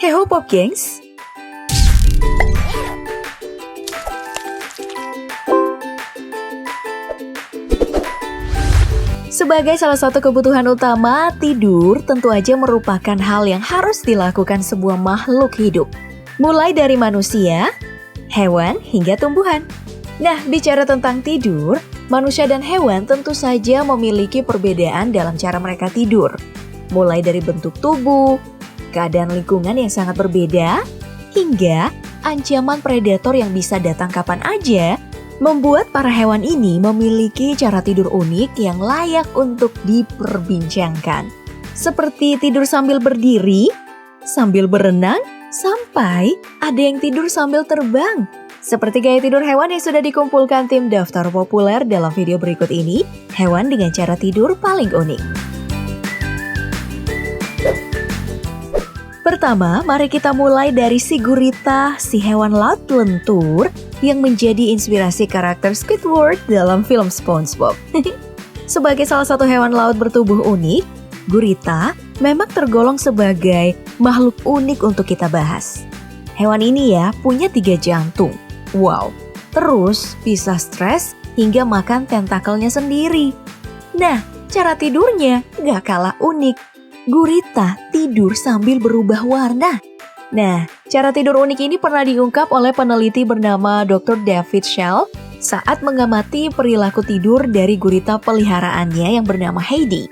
Heho Pop Gengs. Sebagai salah satu kebutuhan utama, tidur tentu aja merupakan hal yang harus dilakukan sebuah makhluk hidup. Mulai dari manusia, hewan, hingga tumbuhan. Nah, bicara tentang tidur, manusia dan hewan tentu saja memiliki perbedaan dalam cara mereka tidur. Mulai dari bentuk tubuh, keadaan lingkungan yang sangat berbeda, hingga ancaman predator yang bisa datang kapan aja, membuat para hewan ini memiliki cara tidur unik yang layak untuk diperbincangkan. Seperti tidur sambil berdiri, sambil berenang, sampai ada yang tidur sambil terbang. Seperti gaya tidur hewan yang sudah dikumpulkan tim Daftar Populer dalam video berikut ini, hewan dengan cara tidur paling unik. Pertama, mari kita mulai dari si gurita, si hewan laut lentur yang menjadi inspirasi karakter Squidward dalam film SpongeBob. Sebagai salah satu hewan laut bertubuh unik, gurita memang tergolong sebagai makhluk unik untuk kita bahas. Hewan ini ya punya 3 jantung. Wow, terus bisa stres hingga makan tentakelnya sendiri. Nah, cara tidurnya gak kalah unik. Gurita tidur sambil berubah warna. Nah, cara tidur unik ini pernah diungkap oleh peneliti bernama Dr. David Shell saat mengamati perilaku tidur dari gurita peliharaannya yang bernama Heidi.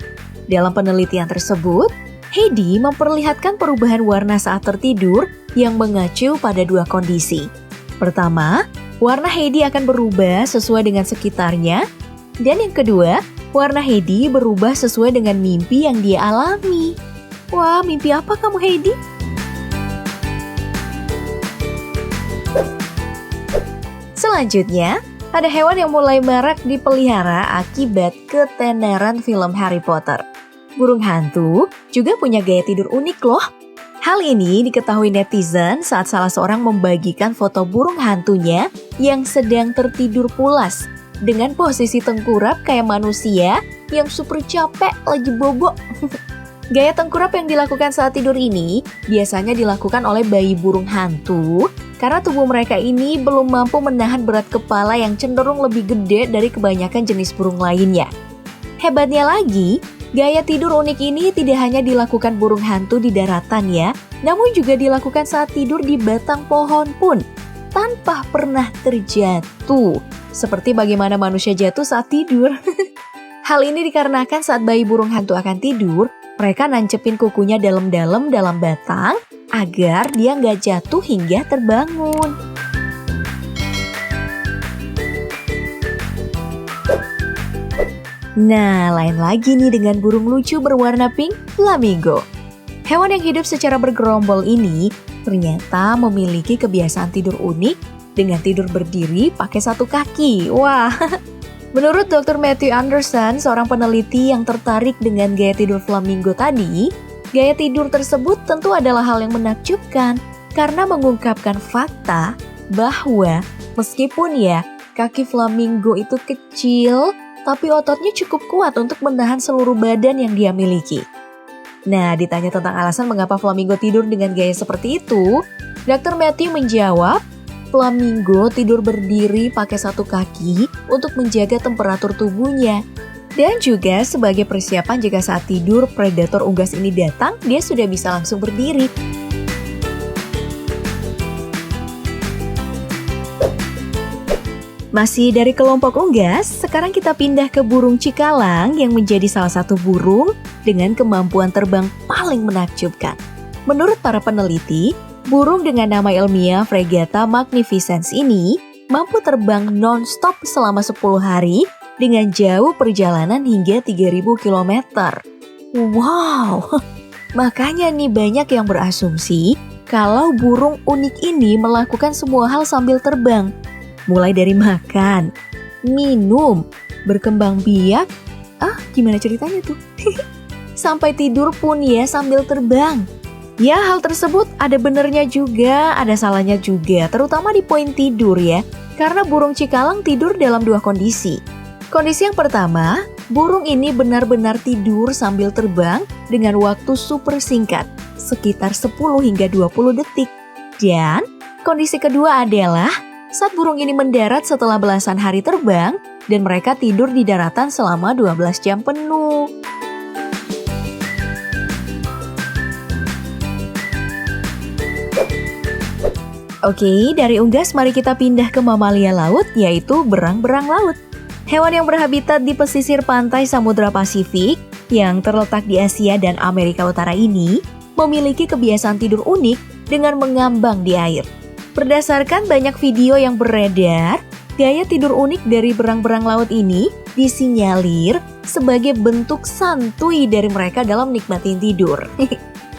Dalam penelitian tersebut, Heidi memperlihatkan perubahan warna saat tertidur yang mengacu pada 2 kondisi. Pertama, warna Heidi akan berubah sesuai dengan sekitarnya. Dan yang kedua, warna Heidi berubah sesuai dengan mimpi yang dia alami. Wah, mimpi apa kamu Heidi? Selanjutnya, ada hewan yang mulai marak dipelihara akibat ketenaran film Harry Potter. Burung hantu juga punya gaya tidur unik loh. Hal ini diketahui netizen saat salah seorang membagikan foto burung hantunya yang sedang tertidur pulas dengan posisi tengkurap kayak manusia yang super capek lagi bobo. Gaya tengkurap yang dilakukan saat tidur ini biasanya dilakukan oleh bayi burung hantu karena tubuh mereka ini belum mampu menahan berat kepala yang cenderung lebih gede dari kebanyakan jenis burung lainnya. Hebatnya lagi, gaya tidur unik ini tidak hanya dilakukan burung hantu di daratan ya, namun juga dilakukan saat tidur di batang pohon pun, tanpa pernah terjatuh. Seperti bagaimana manusia jatuh saat tidur. Hal ini dikarenakan saat bayi burung hantu akan tidur, mereka nancepin kukunya dalam-dalam dalam batang, agar dia nggak jatuh hingga terbangun. Nah, lain lagi nih dengan burung lucu berwarna pink, flamingo. Hewan yang hidup secara bergerombol ini ternyata memiliki kebiasaan tidur unik dengan tidur berdiri pakai 1 kaki. Wah, menurut Dr. Matthew Anderson, seorang peneliti yang tertarik dengan gaya tidur flamingo tadi, gaya tidur tersebut tentu adalah hal yang menakjubkan karena mengungkapkan fakta bahwa meskipun ya kaki flamingo itu kecil, tapi ototnya cukup kuat untuk menahan seluruh badan yang dia miliki. Nah, ditanya tentang alasan mengapa flamingo tidur dengan gaya seperti itu, Dr. Matthew menjawab, flamingo tidur berdiri pakai 1 kaki untuk menjaga temperatur tubuhnya. Dan juga sebagai persiapan jika saat tidur predator unggas ini datang, dia sudah bisa langsung berdiri. Masih dari kelompok unggas, sekarang kita pindah ke burung cikalang yang menjadi salah satu burung dengan kemampuan terbang paling menakjubkan. Menurut para peneliti, burung dengan nama ilmiah Fregata magnificens ini mampu terbang non-stop selama 10 hari dengan jauh perjalanan hingga 3.000 km. Wow, makanya nih banyak yang berasumsi kalau burung unik ini melakukan semua hal sambil terbang. Mulai dari makan, minum, berkembang biak, gimana ceritanya tuh? Sampai tidur pun ya sambil terbang. Ya, hal tersebut ada benernya juga, ada salahnya juga, terutama di poin tidur ya. Karena burung cikalang tidur dalam 2 kondisi. Kondisi yang pertama, Burung ini benar-benar tidur sambil terbang dengan waktu super singkat, sekitar 10 hingga 20 detik. Dan kondisi kedua adalah saat burung ini mendarat setelah belasan hari terbang dan mereka tidur di daratan selama 12 jam penuh. Oke, dari unggas mari kita pindah ke mamalia laut, yaitu berang-berang laut. Hewan yang berhabitat di pesisir pantai Samudra Pasifik yang terletak di Asia dan Amerika Utara ini memiliki kebiasaan tidur unik dengan mengambang di air. Berdasarkan banyak video yang beredar, gaya tidur unik dari berang-berang laut ini disinyalir sebagai bentuk santuy dari mereka dalam nikmatin tidur.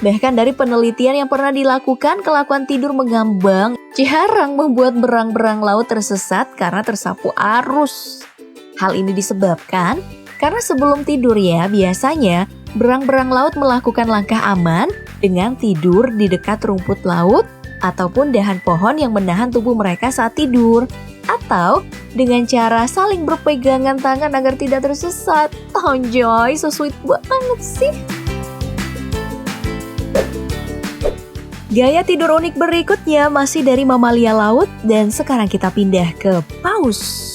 Bahkan dari penelitian yang pernah dilakukan, kelakuan tidur mengambang jarang membuat berang-berang laut tersesat karena tersapu arus. Hal ini disebabkan karena sebelum tidur ya, biasanya berang-berang laut melakukan langkah aman dengan tidur di dekat rumput laut ataupun dahan pohon yang menahan tubuh mereka saat tidur. Atau dengan cara saling berpegangan tangan agar tidak tersesat. Anjay, so sweet banget sih. Gaya tidur unik berikutnya masih dari mamalia laut dan sekarang kita pindah ke paus.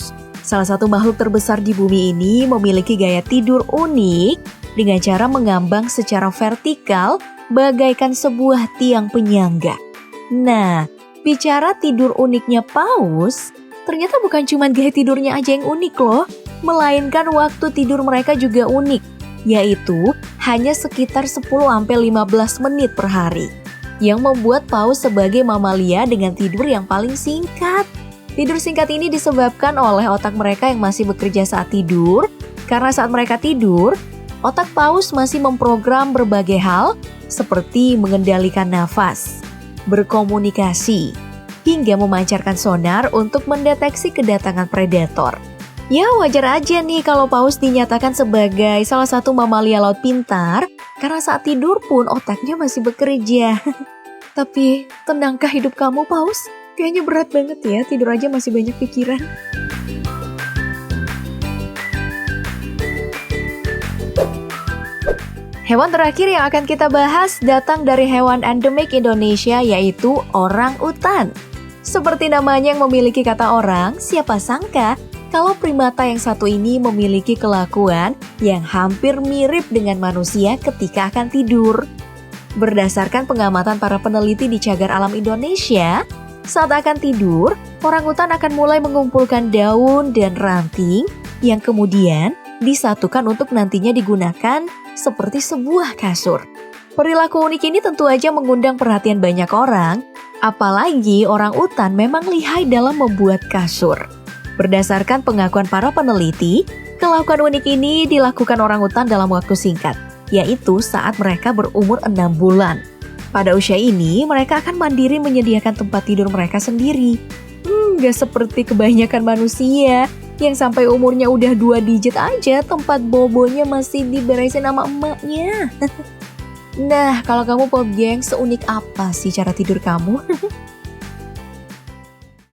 Salah satu makhluk terbesar di bumi ini memiliki gaya tidur unik dengan cara mengambang secara vertikal bagaikan sebuah tiang penyangga. Nah, bicara tidur uniknya paus, ternyata bukan cuma gaya tidurnya aja yang unik loh, melainkan waktu tidur mereka juga unik, yaitu hanya sekitar 10-15 menit per hari, yang membuat paus sebagai mamalia dengan tidur yang paling singkat. Tidur singkat ini disebabkan oleh otak mereka yang masih bekerja saat tidur, karena saat mereka tidur, otak paus masih memprogram berbagai hal seperti mengendalikan nafas, berkomunikasi, hingga memancarkan sonar untuk mendeteksi kedatangan predator. Ya wajar aja nih kalau paus dinyatakan sebagai salah satu mamalia laut pintar, karena saat tidur pun otaknya masih bekerja. Tapi tenangkah hidup kamu, paus? Kayaknya berat banget ya, tidur aja masih banyak pikiran. Hewan terakhir yang akan kita bahas datang dari hewan endemik Indonesia, yaitu orang utan. Seperti namanya yang memiliki kata orang, siapa sangka kalau primata yang satu ini memiliki kelakuan yang hampir mirip dengan manusia ketika akan tidur. Berdasarkan pengamatan para peneliti di Cagar Alam Indonesia, saat akan tidur, orangutan akan mulai mengumpulkan daun dan ranting yang kemudian disatukan untuk nantinya digunakan seperti sebuah kasur. Perilaku unik ini tentu aja mengundang perhatian banyak orang, apalagi orangutan memang lihai dalam membuat kasur. Berdasarkan pengakuan para peneliti, kelakuan unik ini dilakukan orangutan dalam waktu singkat, yaitu saat mereka berumur 6 bulan. Pada usia ini, mereka akan mandiri menyediakan tempat tidur mereka sendiri. Gak seperti kebanyakan manusia yang sampai umurnya udah 2 digit aja tempat bobonya masih diberesin sama emaknya. Nah, kalau kamu Pop Geng, seunik apa sih cara tidur kamu?